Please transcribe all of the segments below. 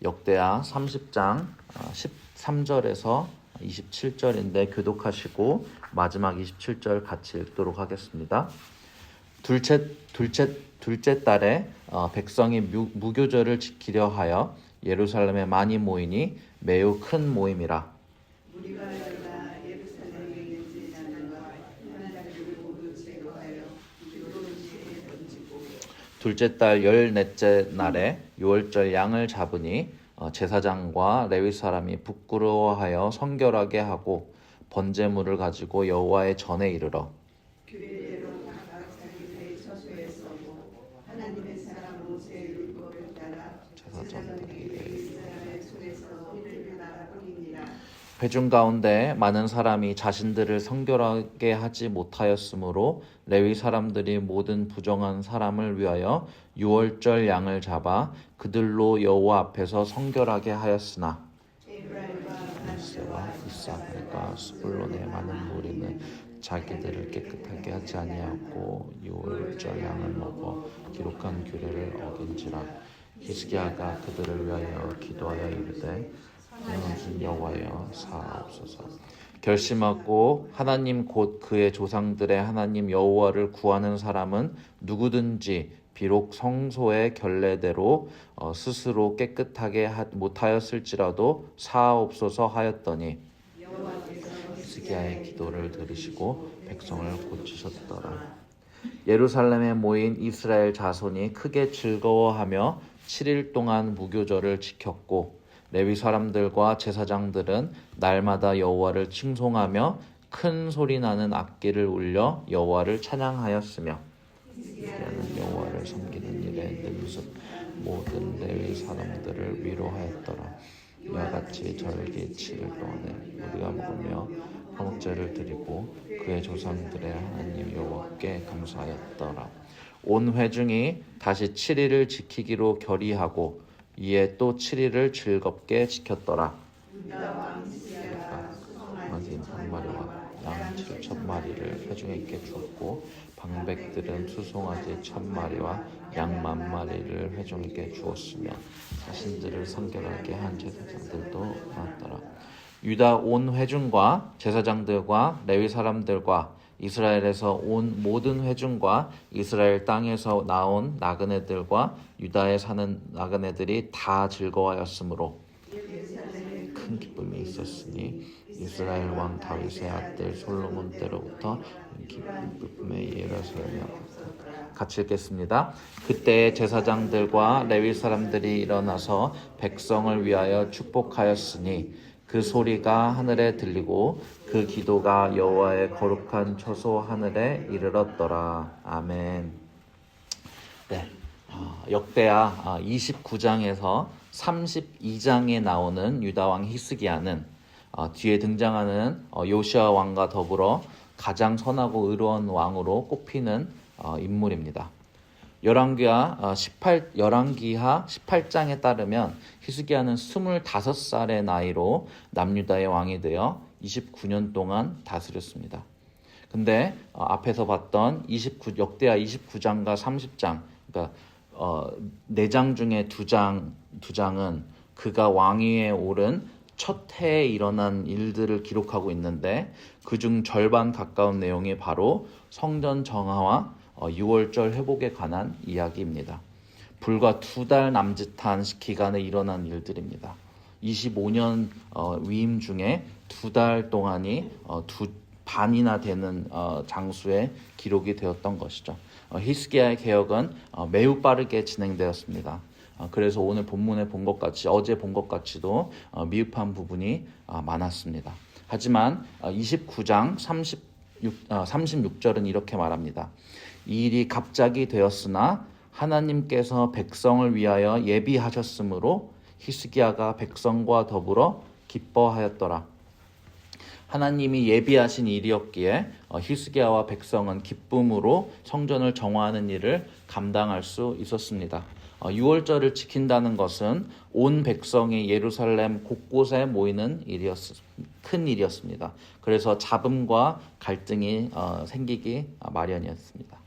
역대하 30장 13절에서 27절인데 교독하시고 마지막 27절 같이 읽도록 하겠습니다. 둘째 달에 백성이 무교절을 지키려 하여 예루살렘에 많이 모이니 매우 큰 모임이라. 우리가 일어나 예루살렘에 있는 제사장과 하나님을 모두 제거하여 기도로지에 던지고 둘째 달 14째 날에 유월절 양을 잡으니 제사장과 레위 사람이 부끄러워하여 성결하게 하고 번제물을 가지고 여호와의 전에 이르러 규례대로 각각 자기들의 처소에 서고 하나님의 사람 모세의 율법을 따라 제사장들이 이스라엘 손에서 피를 나라버리니라. 회중 가운데 많은 사람이 자신들을 성결하게 하지 못하였으므로 레위 사람들이 모든 부정한 사람을 위하여 유월절 양을 잡아 그들로 여호와 앞에서 성결하게 하였으나 모세와 이삭과 스불론의 많은 무리는 자기들을 깨끗하게 하지 아니하고 유월절 양을 먹어 기록한 규례를 어긴지라. 히스기야가 그들을 위하여 기도하여 이르되 영원하신 여호와여 사하옵소서. 결심하고 하나님 곧 그의 조상들의 하나님 여호와를 구하는 사람은 누구든지 비록 성소의 결례대로 스스로 깨끗하게 못하였을지라도 사하옵소서 하였더니 히스기야의 기도를 들으시고 백성을 고치셨더라. 예루살렘에 모인 이스라엘 자손이 크게 즐거워하며 7일 동안 무교절을 지켰고 레위 사람들과 제사장들은 날마다 여호와를 칭송하며 큰 소리 나는 악기를 울려 여호와를 찬양하였으며 히스기야는 여호와를 섬기는 일에 능숙 모든 레위 사람들을 위로하였더라. 이와 같이 절기 7일 동안에 우리가 먹으며 화목제를 드리고 그의 조상들의 하나님 여호와께 감사하였더라. 온 회중이 다시 7일을 지키기로 결의하고 이에 또 7일을 즐겁게 지켰더라. 강아지 한 마리와 양 7,000마리를 회중에게 주었고 방백들은 수송아지 1,000마리와 양 10,000마리를 회중에게 주었으며 자신들을 성결하게 한 제사장들도 많았더라. 유다 온 회중과 제사장들과 레위 사람들과 이스라엘에서 온 모든 회중과 이스라엘 땅에서 나온 나그네들과 유다에 사는 나그네들이 다 즐거워하였으므로 큰 기쁨이 있었으니 이스라엘 왕 다윗의 아들 솔로몬 때로부터 기쁨의 예루살렘이 같이 읽겠습니다. 그때 제사장들과 레위 사람들이 일어나서 백성을 위하여 축복하였으니 그 소리가 하늘에 들리고 그 기도가 여호와의 거룩한 처소 하늘에 이르렀더라. 아멘. 네, 역대하 29장에서 32장에 나오는 유다 왕 히스기야는 뒤에 등장하는 요시아 왕과 더불어 가장 선하고 의로운 왕으로 꼽히는 인물입니다. 열왕기하 18장에 따르면 히스기야는 25살의 나이로 남유다의 왕이 되어 29년 동안 다스렸습니다. 근데 앞에서 봤던 역대하 29장과 30장, 그러니까 4장 중에 2장은 그가 왕위에 오른 첫 해에 일어난 일들을 기록하고 있는데 그중 절반 가까운 내용이 바로 성전 정화와 유월절 회복에 관한 이야기입니다. 불과 2달 남짓한 기간에 일어난 일들입니다. 25년 위임 중에 2달 동안이 반이나 되는 장수에 기록이 되었던 것이죠. 히스기야의 개혁은 매우 빠르게 진행되었습니다. 그래서 오늘 본문에 본 것 같이 어제 본 것 같이도 미흡한 부분이 많았습니다. 하지만 29장 36절은 이렇게 말합니다. 이 일이 갑자기 되었으나 하나님께서 백성을 위하여 예비하셨으므로 히스기야가 백성과 더불어 기뻐하였더라. 하나님이 예비하신 일이었기에 히스기야와 백성은 기쁨으로 성전을 정화하는 일을 감당할 수 있었습니다. 유월절을 지킨다는 것은 온 백성이 예루살렘 곳곳에 모이는 큰 일이었습니다. 그래서 잡음과 갈등이 생기기 마련이었습니다.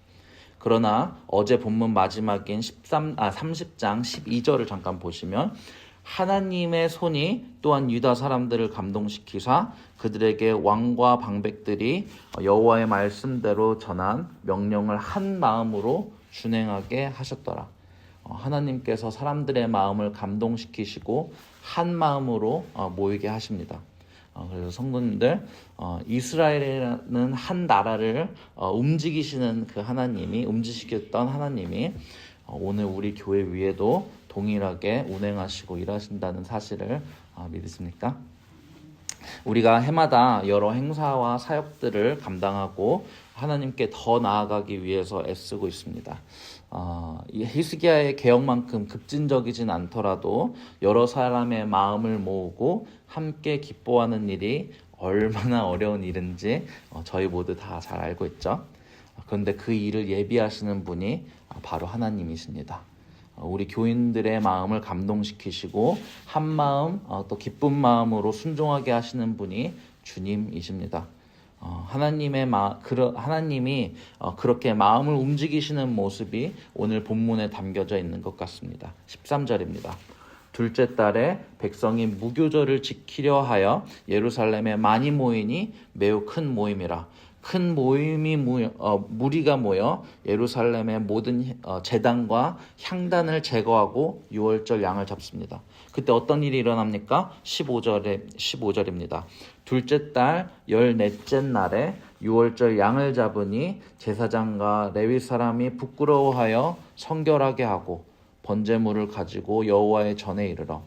그러나 어제 본문 마지막인 30장 12절을 잠깐 보시면 하나님의 손이 또한 유다 사람들을 감동시키사 그들에게 왕과 방백들이 여호와의 말씀대로 전한 명령을 한 마음으로 준행하게 하셨더라. 하나님께서 사람들의 마음을 감동시키시고 한 마음으로 모이게 하십니다. 그래서 성도님들, 이스라엘이라는 한 나라를 움직이시는 그 하나님이, 움직이셨던 하나님이 오늘 우리 교회 위에도 동일하게 운행하시고 일하신다는 사실을 믿으십니까? 우리가 해마다 여러 행사와 사역들을 감당하고 하나님께 더 나아가기 위해서 애쓰고 있습니다. 이 히스기야의 개혁만큼 급진적이진 않더라도 여러 사람의 마음을 모으고 함께 기뻐하는 일이 얼마나 어려운 일인지 저희 모두 다 잘 알고 있죠. 그런데 그 일을 예비하시는 분이 바로 하나님이십니다. 우리 교인들의 마음을 감동시키시고 한 마음 또 기쁜 마음으로 순종하게 하시는 분이 주님이십니다. 하나님이 그렇게 마음을 움직이시는 모습이 오늘 본문에 담겨져 있는 것 같습니다. 13절입니다. 둘째 달에 백성이 무교절을 지키려 하여 예루살렘에 많이 모이니 매우 큰 모임이라. 큰 모임이 무리가 모여 예루살렘의 모든 제단과 향단을 제거하고 유월절 양을 잡습니다. 그때 어떤 일이 일어납니까? 15절입니다. 둘째 달 14째 날에 유월절 양을 잡으니 제사장과 레위 사람이 부끄러워하여 성결하게 하고 번제물을 가지고 여호와의 전에 이르러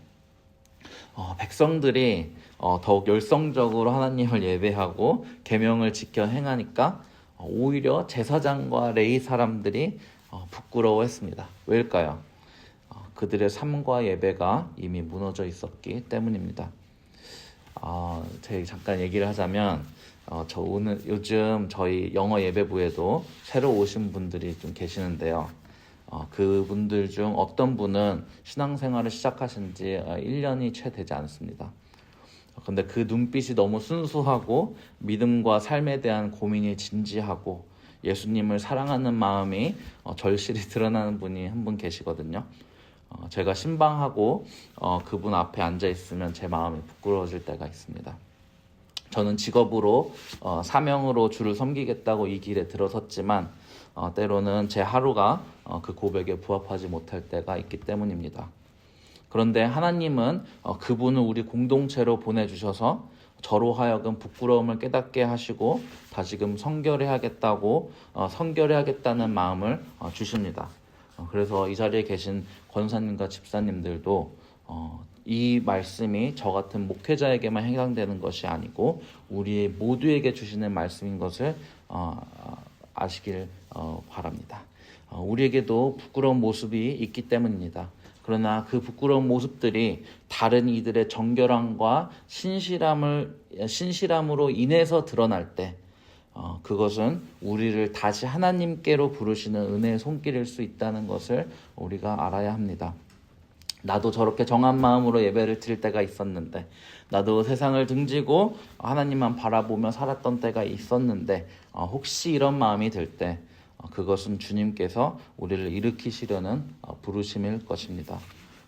백성들이 더욱 열성적으로 하나님을 예배하고 계명을 지켜 행하니까 오히려 제사장과 레위 사람들이 부끄러워했습니다. 왜일까요? 그들의 삶과 예배가 이미 무너져 있었기 때문입니다. 제가 잠깐 얘기를 하자면 요즘 저희 영어 예배부에도 새로 오신 분들이 좀 계시는데요. 그분들 중 어떤 분은 신앙생활을 시작하신 지 1년이 채 되지 않습니다. 근데 그 눈빛이 너무 순수하고 믿음과 삶에 대한 고민이 진지하고 예수님을 사랑하는 마음이 절실히 드러나는 분이 한 분 계시거든요. 제가 신방하고 그분 앞에 앉아 있으면 제 마음이 부끄러워질 때가 있습니다. 저는 직업으로 사명으로 주를 섬기겠다고 이 길에 들어섰지만 때로는 제 하루가 그 고백에 부합하지 못할 때가 있기 때문입니다. 그런데 하나님은 그분을 우리 공동체로 보내주셔서 저로 하여금 부끄러움을 깨닫게 하시고 다시금 성결해야겠다는 마음을 주십니다. 그래서 이 자리에 계신 권사님과 집사님들도 이 말씀이 저 같은 목회자에게만 해당되는 것이 아니고 우리 모두에게 주시는 말씀인 것을 아시길 바랍니다. 우리에게도 부끄러운 모습이 있기 때문입니다. 그러나 그 부끄러운 모습들이 다른 이들의 정결함과 신실함으로 인해서 드러날 때 그것은 우리를 다시 하나님께로 부르시는 은혜의 손길일 수 있다는 것을 우리가 알아야 합니다. 나도 저렇게 정한 마음으로 예배를 드릴 때가 있었는데, 나도 세상을 등지고 하나님만 바라보며 살았던 때가 있었는데, 혹시 이런 마음이 들 때 그것은 주님께서 우리를 일으키시려는 부르심일 것입니다.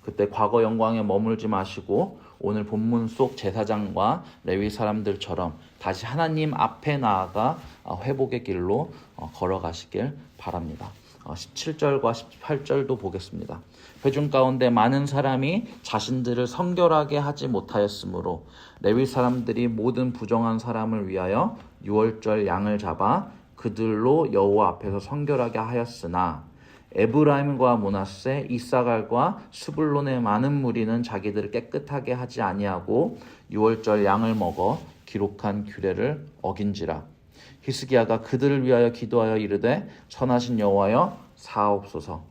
그때 과거 영광에 머물지 마시고 오늘 본문 속 제사장과 레위 사람들처럼 다시 하나님 앞에 나아가 회복의 길로 걸어가시길 바랍니다. 17절과 18절도 보겠습니다. 회중 가운데 많은 사람이 자신들을 성결하게 하지 못하였으므로 레위 사람들이 모든 부정한 사람을 위하여 유월절 양을 잡아 그들로 여호와 앞에서 성결하게 하였으나 에브라임과 므낫세, 이사갈과 스불론의 많은 무리는 자기들을 깨끗하게 하지 아니하고 유월절 양을 먹어 기록한 규례를 어긴지라. 히스기야가 그들을 위하여 기도하여 이르되 선하신 여호와여 사옵소서.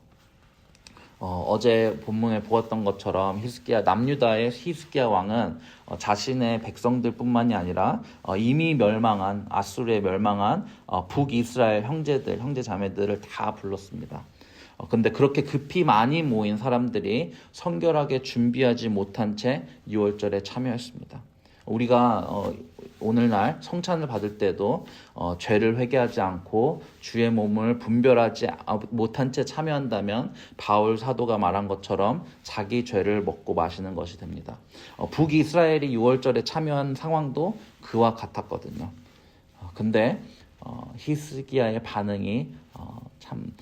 어제 본문에 보았던 것처럼 남유다의 히스기야 왕은 자신의 백성들뿐만이 아니라 이미 멸망한 아수르에 멸망한 북이스라엘 형제 자매들을 다 불렀습니다. 근데 그렇게 급히 많이 모인 사람들이 성결하게 준비하지 못한 채 유월절에 참여했습니다. 우리가 오늘날 성찬을 받을 때도 죄를 회개하지 않고 주의 몸을 분별하지 못한 채 참여한다면 바울 사도가 말한 것처럼 자기 죄를 먹고 마시는 것이 됩니다. 북이스라엘이 유월절에 참여한 상황도 그와 같았거든요. 근데 히스기야의 반응이 참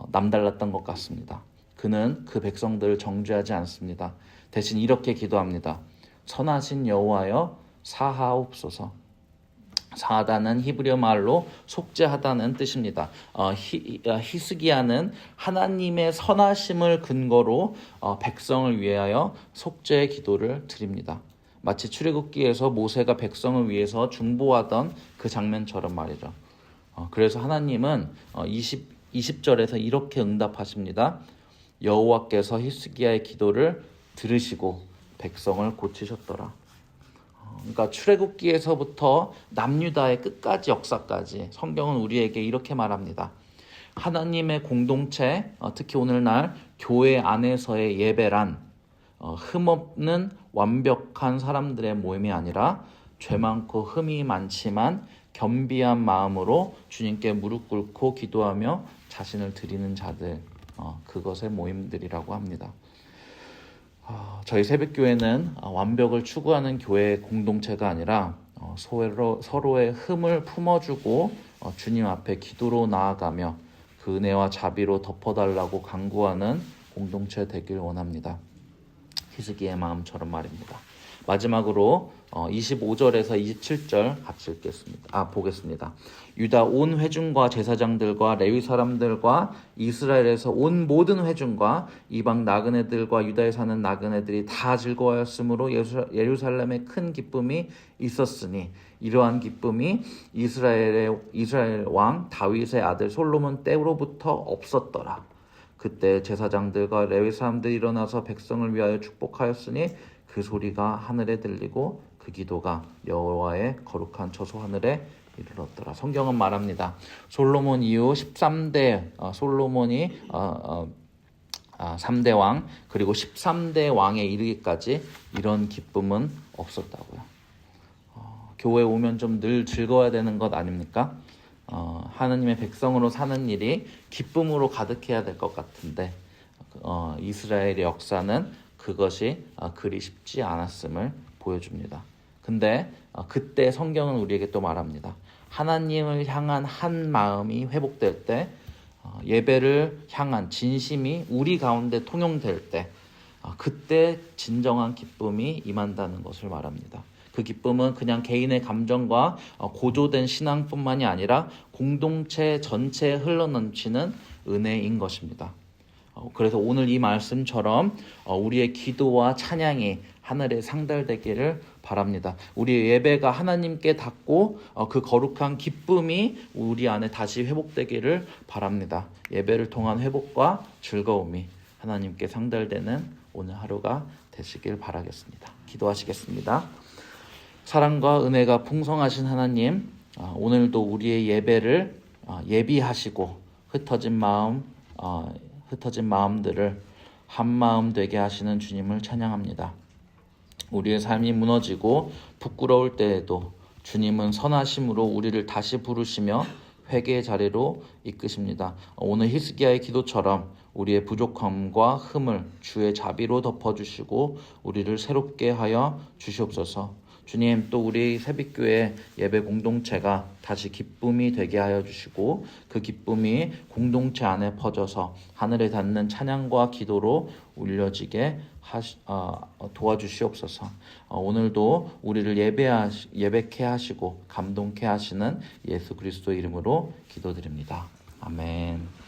남달랐던 것 같습니다. 그는 그 백성들을 정죄하지 않습니다. 대신 이렇게 기도합니다. 선하신 여호와여 사하옵소서. 사하다는 히브리어 말로 속죄하다는 뜻입니다. 히스기야는 하나님의 선하심을 근거로 백성을 위하여 속죄의 기도를 드립니다. 마치 출애굽기에서 모세가 백성을 위해서 중보하던 그 장면처럼 말이죠. 그래서 하나님은 20절에서 이렇게 응답하십니다. 여호와께서 히스기야의 기도를 들으시고 백성을 고치셨더라. 그러니까 출애굽기에서부터 남유다의 끝까지 역사까지 성경은 우리에게 이렇게 말합니다. 하나님의 공동체, 특히 오늘날 교회 안에서의 예배란 흠없는 완벽한 사람들의 모임이 아니라 죄 많고 흠이 많지만 겸비한 마음으로 주님께 무릎 꿇고 기도하며 자신을 드리는 자들, 그것의 모임들이라고 합니다. 저희 새벽교회는 완벽을 추구하는 교회 공동체가 아니라 서로의 흠을 품어주고 주님 앞에 기도로 나아가며 그 은혜와 자비로 덮어달라고 간구하는 공동체 되길 원합니다. 히스기야의 마음처럼 말입니다. 마지막으로 25절에서 27절 같이 보겠습니다. 유다 온 회중과 제사장들과 레위 사람들과 이스라엘에서 온 모든 회중과 이방 나그네들과 유다에 사는 나그네들이 다 즐거워하였으므로 예루살렘에 큰 기쁨이 있었으니 이러한 기쁨이 이스라엘 왕 다윗의 아들 솔로몬 때로부터 없었더라. 그때 제사장들과 레위 사람들이 일어나서 백성을 위하여 축복하였으니 그 소리가 하늘에 들리고 그 기도가 여호와의 거룩한 처소 하늘에 이르렀더라. 성경은 말합니다. 솔로몬 이후 13대 솔로몬이 3대 왕 그리고 13대 왕에 이르기까지 이런 기쁨은 없었다고요. 교회 오면 좀 늘 즐거워야 되는 것 아닙니까? 하나님의 백성으로 사는 일이 기쁨으로 가득해야 될 것 같은데 이스라엘의 역사는 그것이 그리 쉽지 않았음을 보여줍니다. 근데 그때 성경은 우리에게 또 말합니다. 하나님을 향한 한 마음이 회복될 때 예배를 향한 진심이 우리 가운데 통용될 때 그때 진정한 기쁨이 임한다는 것을 말합니다. 그 기쁨은 그냥 개인의 감정과 고조된 신앙뿐만이 아니라 공동체 전체에 흘러넘치는 은혜인 것입니다. 그래서 오늘 이 말씀처럼 우리의 기도와 찬양이 하늘에 상달되기를 바랍니다. 우리의 예배가 하나님께 닿고 그 거룩한 기쁨이 우리 안에 다시 회복되기를 바랍니다. 예배를 통한 회복과 즐거움이 하나님께 상달되는 오늘 하루가 되시길 바라겠습니다. 기도하시겠습니다. 사랑과 은혜가 풍성하신 하나님, 오늘도 우리의 예배를 예비하시고 흩어진 마음들을 한 마음 되게 하시는 주님을 찬양합니다. 우리의 삶이 무너지고 부끄러울 때에도 주님은 선하심으로 우리를 다시 부르시며 회개의 자리로 이끄십니다. 오늘 히스기야의 기도처럼 우리의 부족함과 흠을 주의 자비로 덮어주시고 우리를 새롭게 하여 주시옵소서. 주님, 또 우리 새벽교회 예배 공동체가 다시 기쁨이 되게 하여 주시고 그 기쁨이 공동체 안에 퍼져서 하늘에 닿는 찬양과 기도로 울려지게 도와주시옵소서. 오늘도 우리를 예배케 하시고 감동케 하시는 예수 그리스도 이름으로 기도드립니다. 아멘.